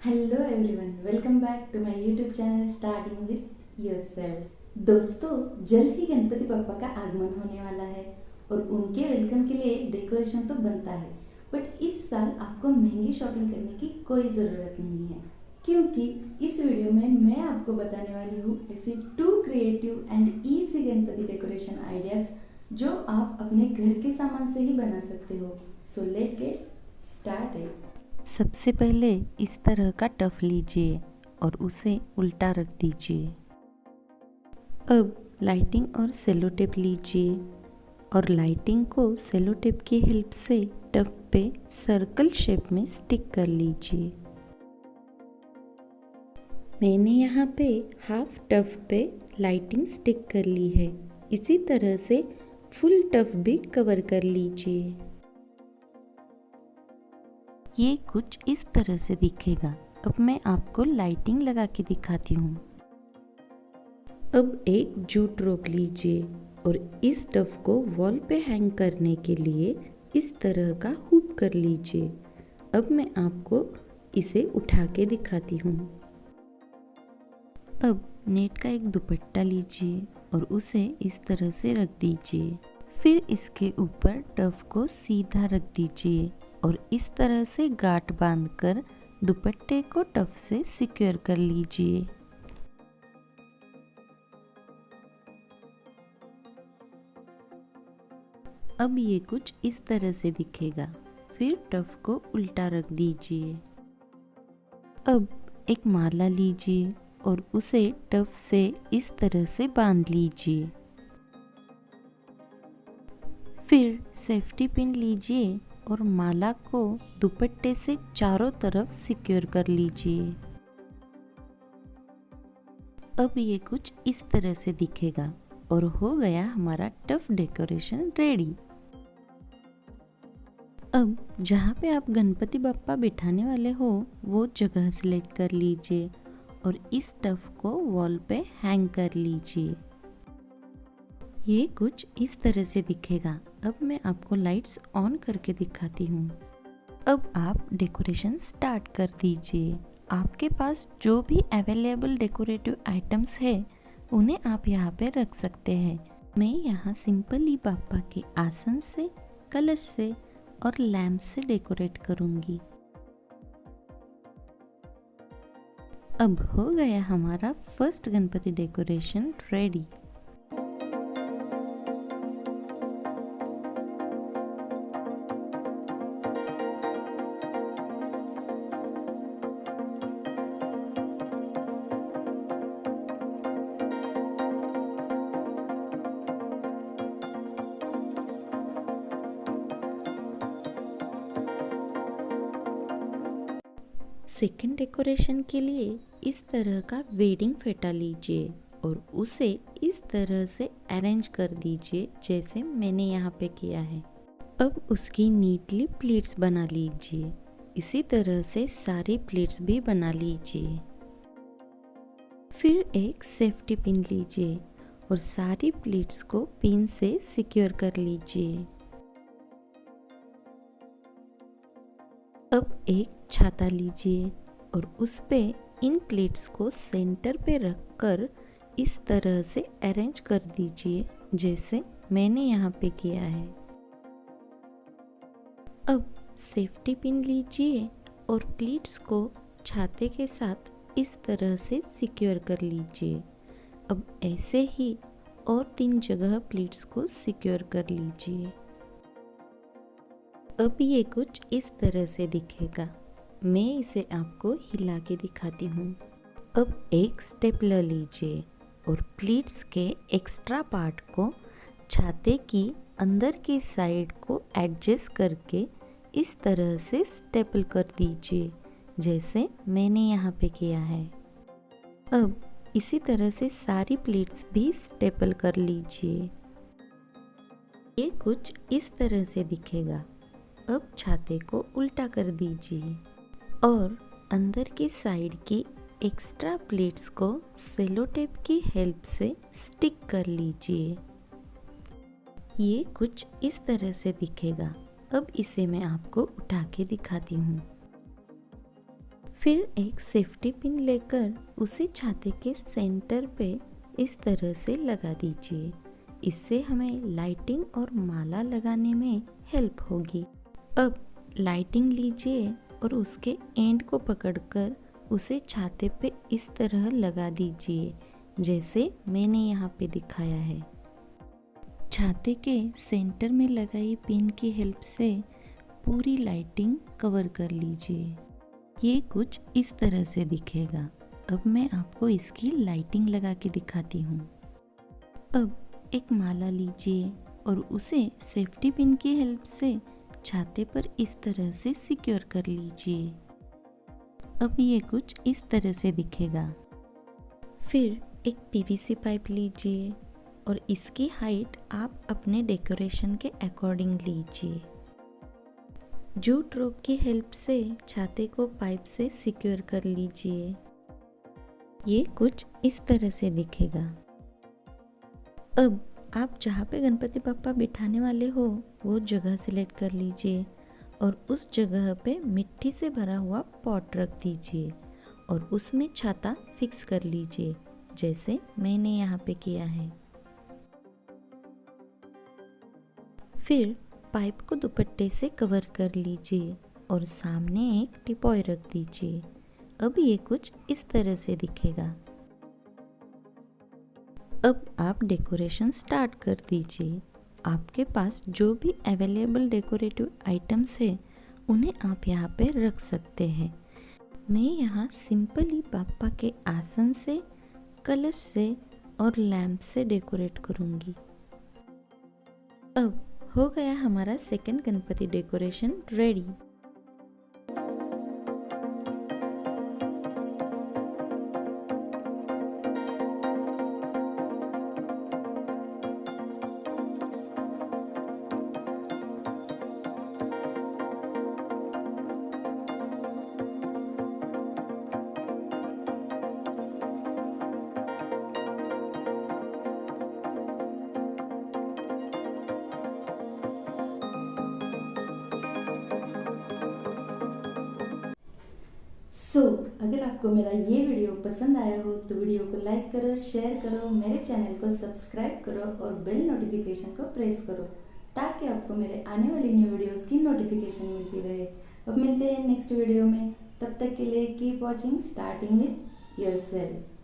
Hello everyone, welcome back to my YouTube channel starting with yourself. दोस्तों, जल्द ही गणपति बप्पा का आगमन होने वाला है और उनके वेलकम के लिए डेकोरेशन तो बनता है। बट इस साल आपको महंगी शॉपिंग करने की कोई ज़रूरत नहीं है, क्योंकि इस वीडियो में मैं आपको बताने वाली हूँ ऐसी 2 creative and easy Ganpati decoration ideas जो आप अपने घर के सामान से ही बना सकते हो। So let get started. सबसे पहले इस तरह का टफ लीजिए और उसे उल्टा रख दीजिए। अब लाइटिंग और सेलो टेप लीजिए और लाइटिंग को सेलो टेप की हेल्प से टफ पे सर्कल शेप में स्टिक कर लीजिए। मैंने यहाँ पे हाफ टफ पे लाइटिंग स्टिक कर ली है। इसी तरह से फुल टफ भी कवर कर लीजिए। ये कुछ इस तरह से दिखेगा। अब मैं आपको लाइटिंग लगा के दिखाती हूँ। अब एक जूट रोप लीजिए और इस टफ को वॉल पे हैंग करने के लिए इस तरह का हुक कर लीजिए। अब मैं आपको इसे उठा के दिखाती हूँ। अब नेट का एक दुपट्टा लीजिए और उसे इस तरह से रख दीजिए। फिर इसके ऊपर टफ को सीधा रख दीजिए और इस तरह से गांठ बांधकर दुपट्टे को टफ से सिक्योर कर लीजिए। अब ये कुछ इस तरह से दिखेगा। फिर टफ को उल्टा रख दीजिए। अब एक माला लीजिए और उसे टफ से इस तरह से बांध लीजिए। फिर सेफ्टी पिन लीजिए और माला को दुपट्टे से चारों तरफ सिक्योर कर लीजिए। अब ये कुछ इस तरह से दिखेगा और हो गया हमारा टफ डेकोरेशन रेडी। अब जहाँ पे आप गणपति बप्पा बिठाने वाले हो वो जगह सिलेक्ट कर लीजिए और इस टफ को वॉल पे हैंग कर लीजिए। ये कुछ इस तरह से दिखेगा। अब मैं आपको लाइट्स ऑन करके दिखाती हूँ। अब आप डेकोरेशन स्टार्ट कर दीजिए। आपके पास जो भी अवेलेबल डेकोरेटिव आइटम्स है उन्हें आप यहाँ पे रख सकते हैं। मैं यहाँ सिंपली बाप्पा के आसन से, कलश से और लैम्प से डेकोरेट करूँगी। अब हो गया हमारा first Ganpati decoration ready. Second decoration के लिए इस तरह का वेडिंग फेटा लीजिए और उसे इस तरह से अरेंज कर दीजिए जैसे मैंने यहाँ पे किया है। अब उसकी नीटली प्लीट्स बना लीजिए। इसी तरह से सारी प्लीट्स भी बना लीजिए। फिर एक सेफ्टी पिन लीजिए और सारी प्लीट्स को पिन से सिक्योर कर लीजिए। अब एक छाता लीजिए और उस पे इन प्लेट्स को सेंटर पे रखकर इस तरह से अरेंज कर दीजिए जैसे मैंने यहाँ पे किया है। अब सेफ्टी पिन लीजिए और प्लेट्स को छाते के साथ इस तरह से सिक्योर कर लीजिए। अब ऐसे ही और 3 जगह प्लेट्स को सिक्योर कर लीजिए। अब ये कुछ इस तरह से दिखेगा। मैं इसे आपको हिला के दिखाती हूँ। अब एक स्टेपलर लीजिए और प्लीट्स के एक्स्ट्रा पार्ट को छाते की अंदर की साइड को एडजस्ट करके इस तरह से स्टेपल कर दीजिए जैसे मैंने यहाँ पे किया है। अब इसी तरह से सारी प्लेट्स भी स्टेपल कर लीजिए। ये कुछ इस तरह से दिखेगा। अब छाते को उल्टा कर दीजिए और अंदर की साइड की एक्स्ट्रा प्लेट्स को सेलो टेप की हेल्प से स्टिक कर लीजिए। ये कुछ इस तरह से दिखेगा। अब इसे मैं आपको उठा के दिखाती हूँ। फिर एक सेफ्टी पिन लेकर उसे छाते के सेंटर पे इस तरह से लगा दीजिए। इससे हमें लाइटिंग और माला लगाने में हेल्प होगी। अब लाइटिंग लीजिए और उसके एंड को पकड़कर उसे छाते पे इस तरह लगा दीजिए, जैसे मैंने यहाँ पे दिखाया है। छाते के सेंटर में लगाई पिन की हेल्प से पूरी लाइटिंग कवर कर लीजिए। ये कुछ इस तरह से दिखेगा। अब मैं आपको इसकी लाइटिंग लगा के दिखाती हूँ। अब एक माला लीजिए और उसे सेफ्टी पिन की हेल्प से छाते पर इस तरह से सिक्योर कर लीजिए। अब ये कुछ इस तरह से दिखेगा। फिर एक पीवीसी पाइप लीजिए और इसकी हाइट आप अपने डेकोरेशन के अकॉर्डिंग लीजिए। जूट रोप की हेल्प से छाते को पाइप से सिक्योर कर लीजिए। ये कुछ इस तरह से दिखेगा। अब आप जहाँ पे गणपति बप्पा बिठाने वाले हो वो जगह सिलेक्ट कर लीजिए और उस जगह पे मिट्टी से भरा हुआ पॉट रख दीजिए और उसमें छाता फिक्स कर लीजिए, जैसे मैंने यहाँ पे किया है। फिर पाइप को दुपट्टे से कवर कर लीजिए और सामने एक टिपॉय रख दीजिए। अब ये कुछ इस तरह से दिखेगा। अब आप डेकोरेशन स्टार्ट कर दीजिए। आपके पास जो भी अवेलेबल डेकोरेटिव आइटम्स है उन्हें आप यहाँ पे रख सकते हैं। मैं यहाँ सिंपली बाप्पा के आसन से, कलश से और लैंप से डेकोरेट करूँगी। अब हो गया हमारा सेकंड गणपति डेकोरेशन रेडी। अगर आपको मेरा ये वीडियो पसंद आया हो तो वीडियो को लाइक करो, शेयर करो, मेरे चैनल को सब्सक्राइब करो और बेल नोटिफिकेशन को प्रेस करो ताकि आपको मेरे आने वाली न्यू वीडियोस की नोटिफिकेशन मिलती रहे। अब मिलते हैं नेक्स्ट वीडियो में। तब तक के लिए keep watching starting with yourself.